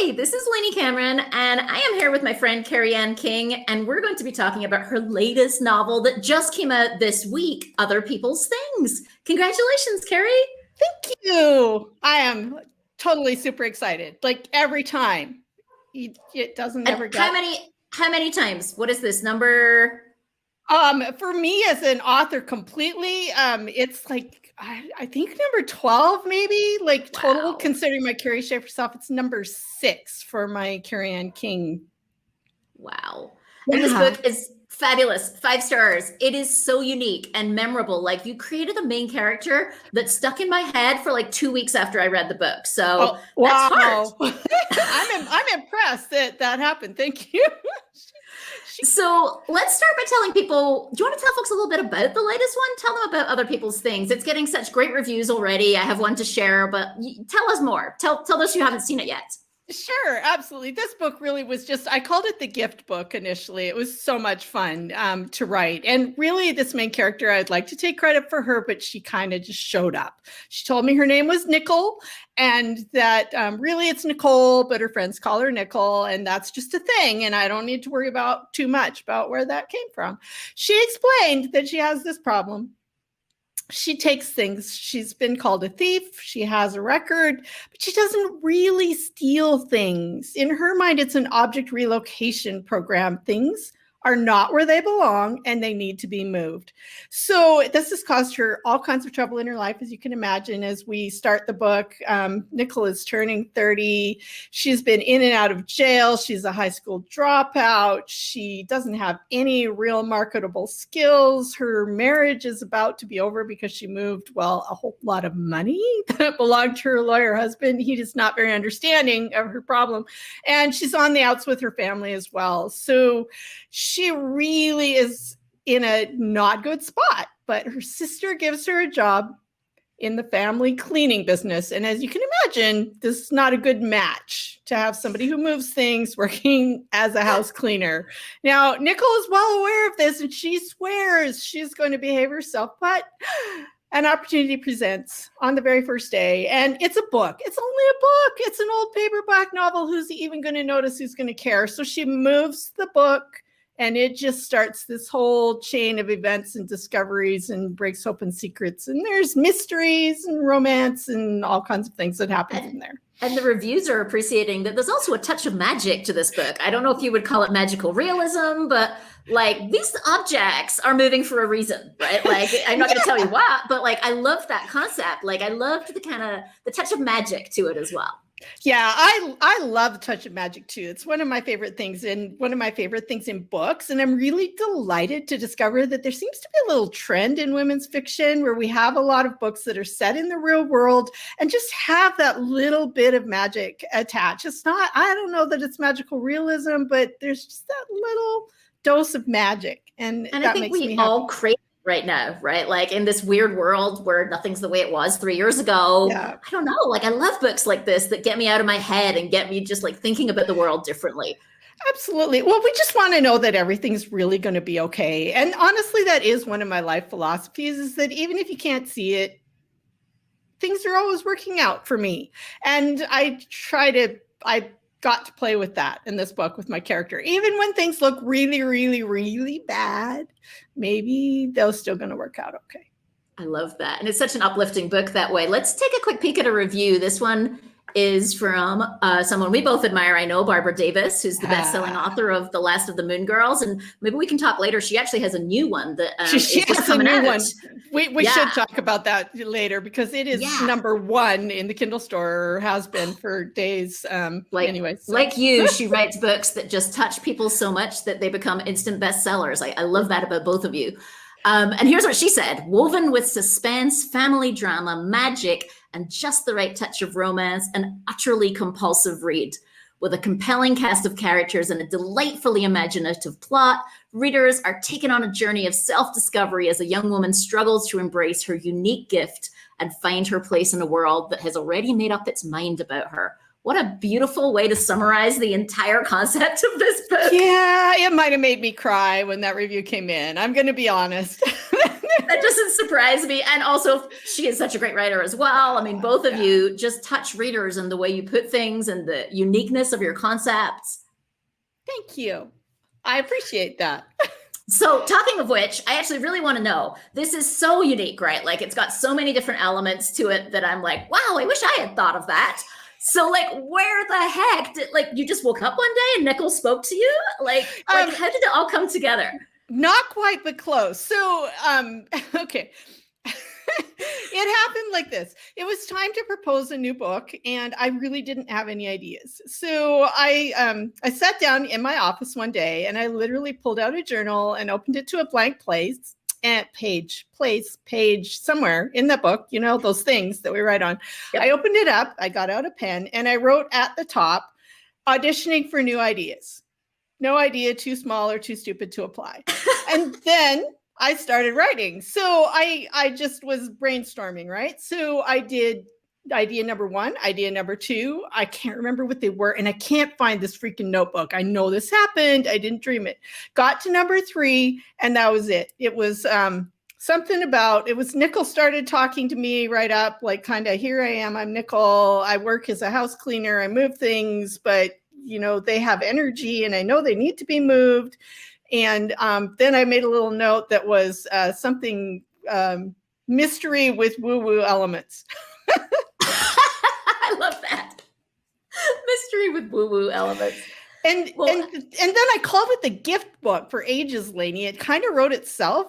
Hi, this is Lainey Cameron, and I am here with my friend Kerry King, and we're going to be talking about her latest novel that just came out this week, Other People's Things. Congratulations, Kerry. Thank you. I am totally super excited. Like every time. It doesn't ever get. How many times? What is this number? For me as an author completely, it's like I think number 12 maybe, like total. Wow. Considering my Kerry Schaefer stuff, it's number 6 for my Kerry King. Wow. Yeah. And this book is fabulous. 5 stars. It is so unique and memorable. Like, you created a main character that stuck in my head for like 2 weeks after I read the book. So wow. That's hard. I'm impressed that happened. Thank you. So let's start by telling people, do you want to tell folks a little bit about the latest one? Tell them about Other People's Things. It's getting such great reviews already. I have one to share, but tell us more. Tell those who haven't seen it yet. Sure, absolutely. This book really was just, I called it the gift book initially. It was so much fun to write. And really this main character, I'd like to take credit for her, but she kind of just showed up. She told me her name was Nickel and that really it's Nicole, but her friends call her Nickel. And that's just a thing. And I don't need to worry about too much about where that came from. She explained that she has this problem. She takes things. She's been called a thief. She has a record, but she doesn't really steal things. In her mind, it's an object relocation program. Things are not where they belong and they need to be moved. So this has caused her all kinds of trouble in her life, as you can imagine. As we start the book, Nicole is turning 30. She's been in and out of jail. She's a high school dropout. She doesn't have any real marketable skills. Her marriage is about to be over because she moved, a whole lot of money that belonged to her lawyer husband. He is not very understanding of her problem. And she's on the outs with her family as well. So she really is in a not good spot, but her sister gives her a job in the family cleaning business. And as you can imagine, this is not a good match to have somebody who moves things working as a house cleaner. Now, Nicole is well aware of this and she swears she's going to behave herself, but an opportunity presents on the very first day. And it's a book. It's only a book. It's an old paperback novel. Who's even going to notice? Who's going to care? So she moves the book. And it just starts this whole chain of events and discoveries and breaks open secrets. And there's mysteries and romance and all kinds of things that happen from there. And the reviews are appreciating that there's also a touch of magic to this book. I don't know if you would call it magical realism, but like these objects are moving for a reason, right? Like, I'm not going to tell you what, but like, I loved that concept. Like, I loved the touch of magic to it as well. Yeah, I love touch of magic too. It's one of my favorite things and one of my favorite things in books. And I'm really delighted to discover that there seems to be a little trend in women's fiction where we have a lot of books that are set in the real world and just have that little bit of magic attached. It's not, I don't know that it's magical realism, but there's just that little dose of magic. And I think we all crave right now, right? Like in this weird world where nothing's the way it was 3 years ago. Yeah. I don't know. Like, I love books like this that get me out of my head and get me just like thinking about the world differently. Absolutely. Well, we just want to know that everything's really going to be okay. And honestly, that is one of my life philosophies, is that even if you can't see it, things are always working out for me. And I got to play with that in this book with my character. Even when things look really, really, really bad, maybe they're still going to work out okay. I love that. And it's such an uplifting book that way. Let's take a quick peek at a review. This one is from someone we both admire, I know, Barbara Davis, who's the best-selling author of The Last of the Moon Girls. And maybe we can talk later. She actually has a new one that she has a new one. We should talk about that later because it is number 1 in the Kindle store, or has been for days. Anyway, like you, she writes books that just touch people so much that they become instant bestsellers. I love that about both of you. And here's what she said: woven with suspense, family drama, magic, and just the right touch of romance, an utterly compulsive read. With a compelling cast of characters and a delightfully imaginative plot, readers are taken on a journey of self-discovery as a young woman struggles to embrace her unique gift and find her place in a world that has already made up its mind about her. What a beautiful way to summarize the entire concept of this book. Yeah, it might have made me cry when that review came in. I'm going to be honest. That doesn't surprise me. And also, she is such a great writer as well. I mean, both of you just touch readers in the way you put things and the uniqueness of your concepts. Thank you. I appreciate that. So, talking of which, I actually really want to know, this is so unique, right? Like, it's got so many different elements to it that I'm like, wow, I wish I had thought of that. So, like, where the heck did, like, you just woke up one day and Nickel spoke to you? Like how did it all come together? Not quite, but close. So, okay. It happened like this. It was time to propose a new book, and I really didn't have any ideas. So I sat down in my office one day, and I literally pulled out a journal and opened it to a blank place and page somewhere in the book, you know, those things that we write on. Yep. I opened it up, I got out a pen, and I wrote at the top, auditioning for new ideas. No idea too small or too stupid to apply. And then I started writing. So I just was brainstorming, right? So I did idea number 1, idea number 2. I can't remember what they were, and I can't find this freaking notebook. I know this happened. I didn't dream it. Got to number 3, and that was it. It was something about, it was Nickel started talking to me right up, like kind of, here I am, I'm Nickel. I work as a house cleaner. I move things, but you know, they have energy and I know they need to be moved. And then I made a little note that was something mystery with woo-woo elements. I love that. Mystery with woo-woo elements. And then I called it the gift book for ages, Lainey. It kind of wrote itself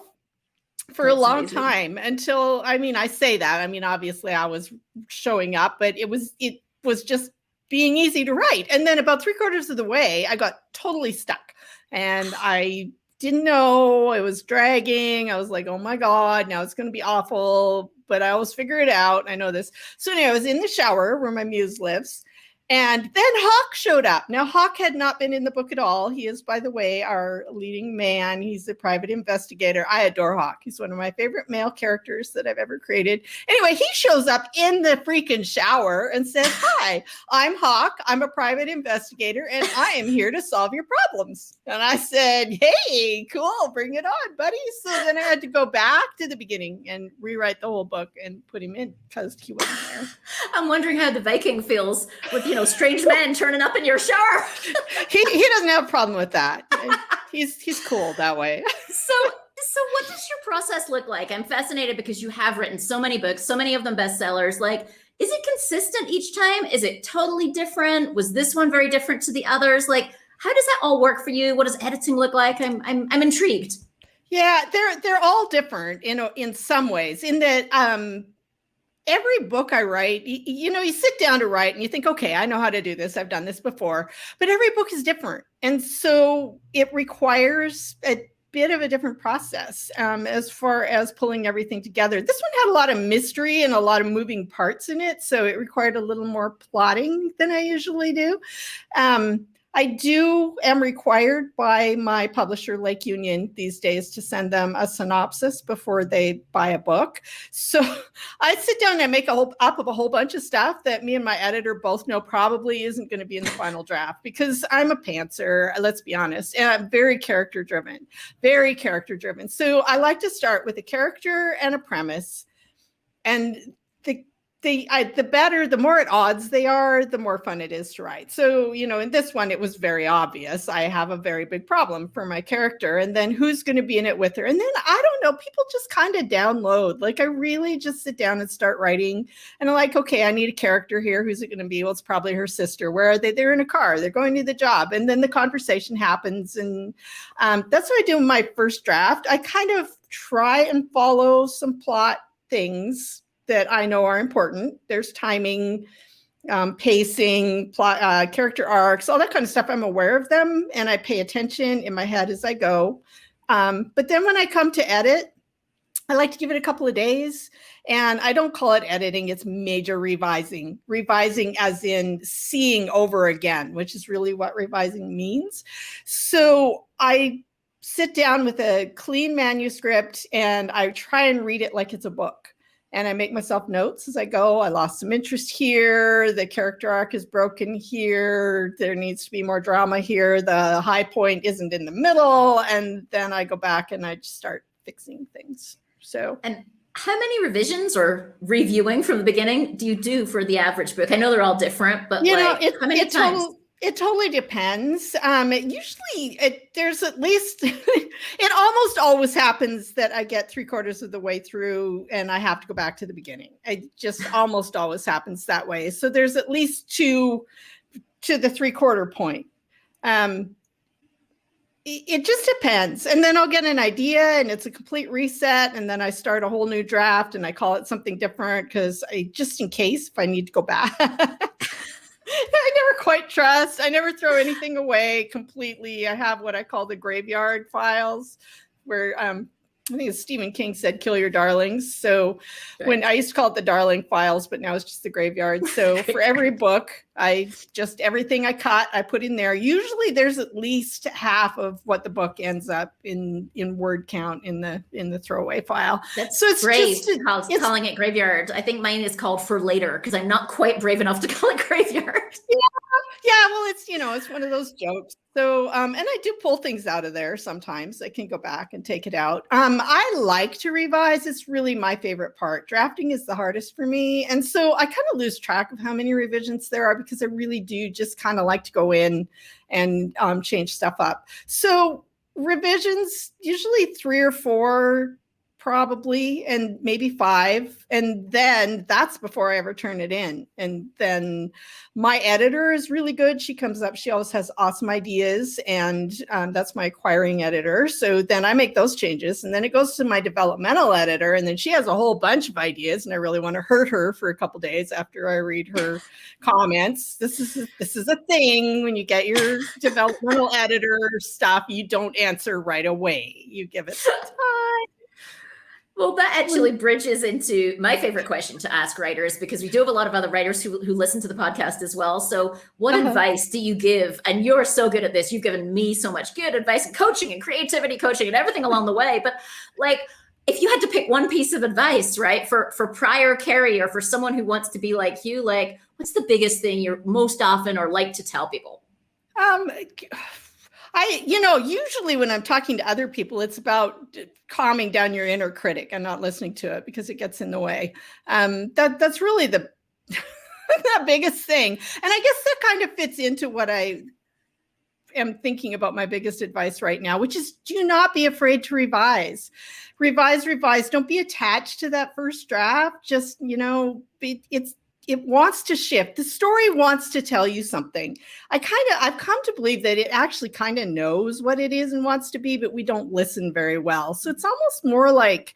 for a long time until, I mean, I say that. I mean, obviously I was showing up, but it was just being easy to write. And then about 3/4 of the way, I got totally stuck. And I didn't know, it was dragging. I was like, oh my God, now it's going to be awful. But I always figure it out. I know this. So anyway, I was in the shower where my muse lives. And then Hawk showed up. Now, Hawk had not been in the book at all. He is, by the way, our leading man. He's the private investigator. I adore Hawk. He's one of my favorite male characters that I've ever created. Anyway, he shows up in the freaking shower and says, hi, I'm Hawk. I'm a private investigator, and I am here to solve your problems. And I said, hey, cool, bring it on, buddy. So then I had to go back to the beginning and rewrite the whole book and put him in because he wasn't there. I'm wondering how the Viking feels with, you know, strange men turning up in your shower. he doesn't have a problem with that. He's cool that way. So what does your process look like? I'm fascinated because you have written so many books, so many of them bestsellers. Like, is it consistent each time? Is it totally different? Was this one very different to the others? Like, how does that all work for you? What does editing look like? I'm intrigued. Yeah, they're all different in some ways. In that every book I write, you know, you sit down to write and you think, okay, I know how to do this. I've done this before, but every book is different. And so it requires a bit of a different process as far as pulling everything together. This one had a lot of mystery and a lot of moving parts in it. So it required a little more plotting than I usually do. I am required by my publisher, Lake Union, these days to send them a synopsis before they buy a book. So I sit down and I make up of a whole bunch of stuff that me and my editor both know probably isn't going to be in the final draft because I'm a pantser, let's be honest, and I'm very character driven. So I like to start with a character and a premise, and the more at odds they are, the more fun it is to write. So, you know, in this one, it was very obvious. I have a very big problem for my character. And then who's going to be in it with her? And then, I don't know, people just kind of download. Like, I really just sit down and start writing. And I'm like, okay, I need a character here. Who's it going to be? Well, it's probably her sister. Where are they? They're in a car. They're going to the job. And then the conversation happens. And that's what I do in my first draft. I kind of try and follow some plot things that I know are important. There's timing, pacing, plot, character arcs, all that kind of stuff. I'm aware of them and I pay attention in my head as I go. But then when I come to edit, I like to give it a couple of days, and I don't call it editing. It's major revising. Revising as in seeing over again, which is really what revising means. So I sit down with a clean manuscript and I try and read it like it's a book. And I make myself notes as I go. I lost some interest here. The character arc is broken here. There needs to be more drama here. The high point isn't in the middle. And then I go back and I just start fixing things. So, And how many revisions or reviewing from the beginning do you do for the average book? I know they're all different, but how many times? It totally depends. There's at least, it almost always happens that I get 3/4 of the way through and I have to go back to the beginning. It just almost always happens that way. So there's at least 2 to the 3/4 point. It just depends. And then I'll get an idea and it's a complete reset. And then I start a whole new draft and I call it something different because just in case if I need to go back. I never quite trust. I never throw anything away completely. I have what I call the graveyard files where I think it's Stephen King said, kill your darlings. So when I used to call it the darling files, but now it's just the graveyard. So for every book, everything I cut, I put in there. Usually there's at least half of what the book ends up in word count in the throwaway file. That's so it's great. Calling it graveyard. I think mine is called for later because I'm not quite brave enough to call it graveyard. Yeah, well, it's one of those jokes. So, and I do pull things out of there sometimes. I can go back and take it out. I like to revise. It's really my favorite part. Drafting is the hardest for me. And so I kind of lose track of how many revisions there are because I really do just kind of like to go in and change stuff up. So revisions, usually 3 or 4 probably, and maybe 5. And then that's before I ever turn it in. And then my editor is really good. She comes up, she always has awesome ideas. And that's my acquiring editor. So then I make those changes and then it goes to my developmental editor. And then she has a whole bunch of ideas. And I really want to hurt her for a couple days after I read her comments. This is a thing when you get your developmental editor stuff, you don't answer right away. You give it some time. Well, that actually bridges into my favorite question to ask writers, because we do have a lot of other writers who listen to the podcast as well. So what advice do you give? And you're so good at this. You've given me so much good advice and coaching and creativity coaching and everything along the way. But like, if you had to pick one piece of advice, right, for prior Kerry or for someone who wants to be like you, like, what's the biggest thing you're most often or like to tell people? Usually when I'm talking to other people, it's about calming down your inner critic and not listening to it because it gets in the way. That's really the biggest thing. And I guess that kind of fits into what I am thinking about my biggest advice right now, which is do not be afraid to revise. Revise. Don't be attached to that first draft. Just, it wants to shift. The story wants to tell you something. I've come to believe that it actually kind of knows what it is and wants to be, but we don't listen very well. So it's almost more like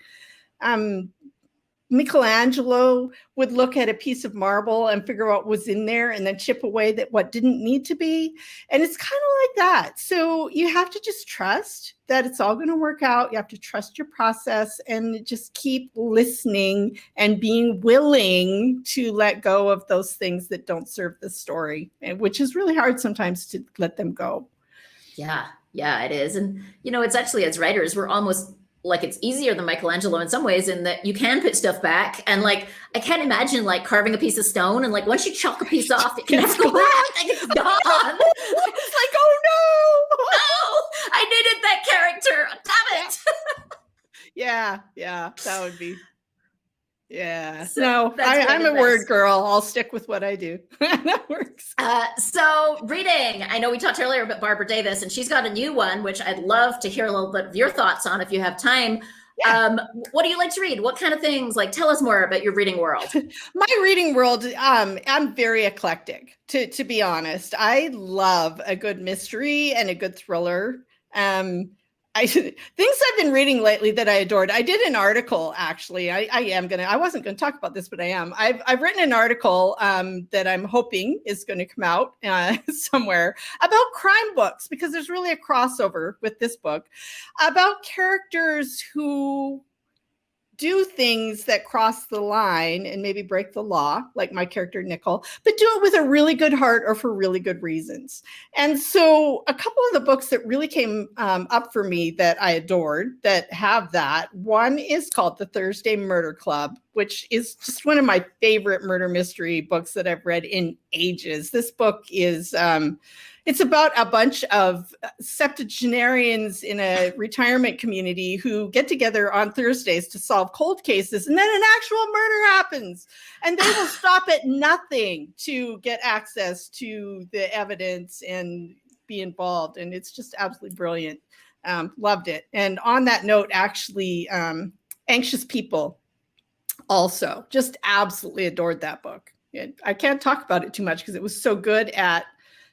Michelangelo would look at a piece of marble and figure out what was in there and then chip away what didn't need to be. And it's kind of like that. So you have to just trust that it's all going to work out. You have to trust your process and just keep listening and being willing to let go of those things that don't serve the story, which is really hard sometimes to let them go. Yeah, it is. And, it's actually, as writers, we're almost like, it's easier than Michelangelo in some ways in that you can put stuff back. And like, I can't imagine like carving a piece of stone and like once you chalk a piece off, it can never go back. It's gone. It's like, oh no, I needed that character. Damn it. Yeah, that would be. Yeah. So no, I'm a word girl. I'll stick with what I do. That works. So reading, I know we talked earlier about Barbara Davis and she's got a new one, which I'd love to hear a little bit of your thoughts on if you have time. Yeah. What do you like to read? What kind of things? Like, tell us more about your reading world. My reading world, I'm very eclectic, to be honest. I love a good mystery and a good thriller. Things I've been reading lately that I adored. I did an article, actually. I wasn't going to talk about this, but I am. I've written an article that I'm hoping is going to come out somewhere about crime books, because there's really a crossover with this book about characters who do things that cross the line and maybe break the law, like my character Nickel, but do it with a really good heart or for really good reasons. And so a couple of the books that really came up for me that I adored that have that, one is called The Thursday Murder Club, which is just one of my favorite murder mystery books that I've read in ages. This book is, it's about a bunch of septuagenarians in a retirement community who get together on Thursdays to solve cold cases, and then an actual murder happens, and they will stop at nothing to get access to the evidence and be involved. And it's just absolutely brilliant. Loved it. And on that note, actually, Anxious People also just absolutely adored that book. I can't talk about it too much because it was so good at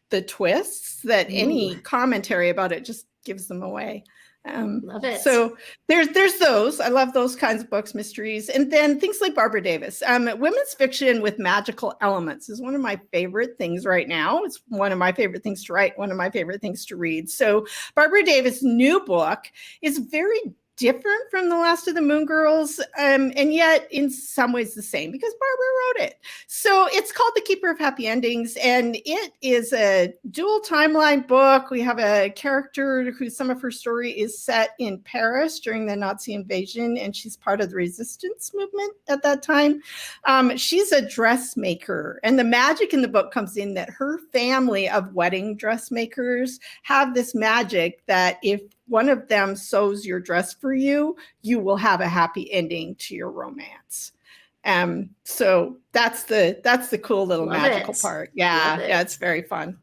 the twists that any commentary about it just gives them away. Love it. So there's those. I love those kinds of books, mysteries. And then things like Barbara Davis. Women's fiction with magical elements is one of my favorite things right now. It's one of my favorite things to write, one of my favorite things to read. So Barbara Davis' new book is very different from The Last of the Moon Girls, and yet in some ways the same because Barbara wrote it. So it's called The Keeper of Happy Endings, and it is a dual timeline book. We have a character who some of her story is set in Paris during the Nazi invasion, and she's part of the resistance movement at that time. She's a dressmaker, and the magic in the book comes in that her family of wedding dressmakers have this magic that if one of them sews your dress for you, you will have a happy ending to your romance. So that's the cool little magical part. Yeah, it's very fun.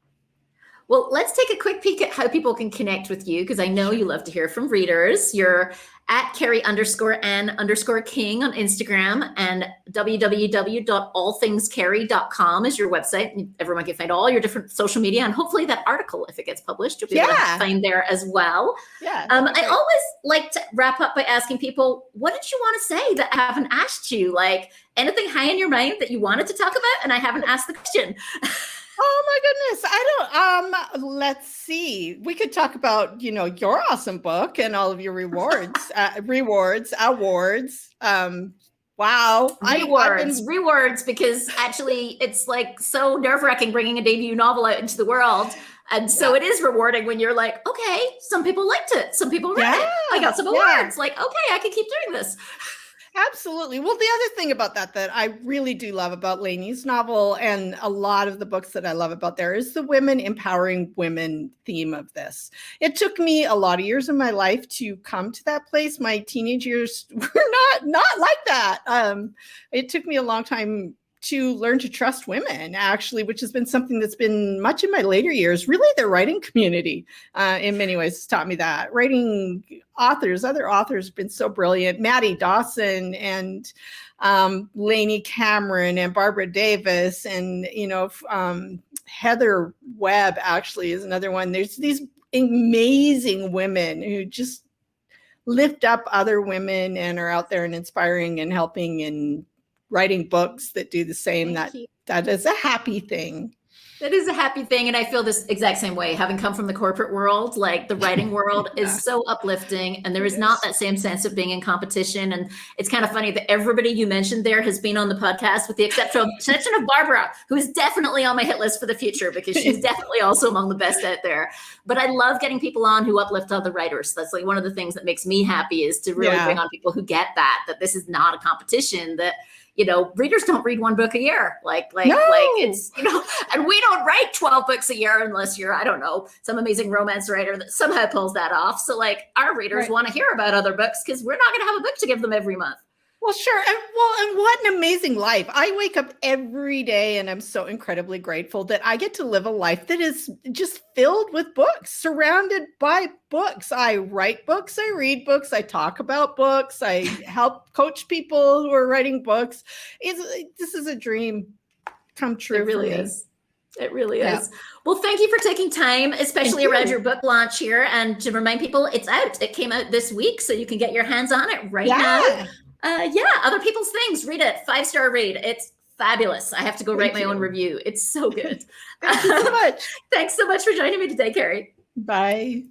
Well, let's take a quick peek at how people can connect with you, because I know you love to hear from readers. You're at Kerry_N_King on Instagram, and www.allthingskerry.com is your website. Everyone can find all your different social media, and hopefully that article, if it gets published, you'll be able to find there as well. Yeah. I always like to wrap up by asking people, what did you want to say that I haven't asked you? Like anything high in your mind that you wanted to talk about and I haven't asked the question? Oh my goodness. Let's see. We could talk about, your awesome book and all of your rewards, awards. Wow. Rewards, because actually it's like so nerve-wracking bringing a debut novel out into the world. And so it is rewarding when you're like, okay, some people liked it. Some people read it. I got some awards. Like, okay, I can keep doing this. Absolutely. Well, the other thing about that I really do love about Lainey's novel, and a lot of the books that I love about there, is the women empowering women theme of this. It took me a lot of years of my life to come to that place. My teenage years were not like that. It took me a long time to learn to trust women, actually, which has been something that's been much in my later years. Really, the writing community, in many ways, has taught me that. Writing other authors have been so brilliant. Maddie Dawson and Lainey Cameron and Barbara Davis and, Heather Webb actually is another one. There's these amazing women who just lift up other women and are out there and inspiring and helping and writing books that do the same. That is a happy thing. That is a happy thing. And I feel this exact same way. Having come from the corporate world, like the writing world is so uplifting, and there is not that same sense of being in competition. And it's kind of funny that everybody you mentioned there has been on the podcast, with the exception of Barbara, who is definitely on my hit list for the future, because she's definitely also among the best out there. But I love getting people on who uplift other writers. That's like one of the things that makes me happy, is to really bring on people who get that this is not a competition, that readers don't read one book a year. Like it's, and we don't write 12 books a year unless you're, I don't know, some amazing romance writer that somehow pulls that off. So like our readers want to hear about other books, because we're not going to have a book to give them every month. Well, sure. And what an amazing life. I wake up every day and I'm so incredibly grateful that I get to live a life that is just filled with books, surrounded by books. I write books, I read books, I talk about books, I help coach people who are writing books. This is a dream come true. It really is. It really is. Well, thank you for taking time, especially around your book launch here. And to remind people, it's out. It came out this week, so you can get your hands on it right now. Other people's things. Read it. 5-star read. It's fabulous. I have to go write my own review. It's so good. Thank you so much. Thanks so much for joining me today, Kerry. Bye.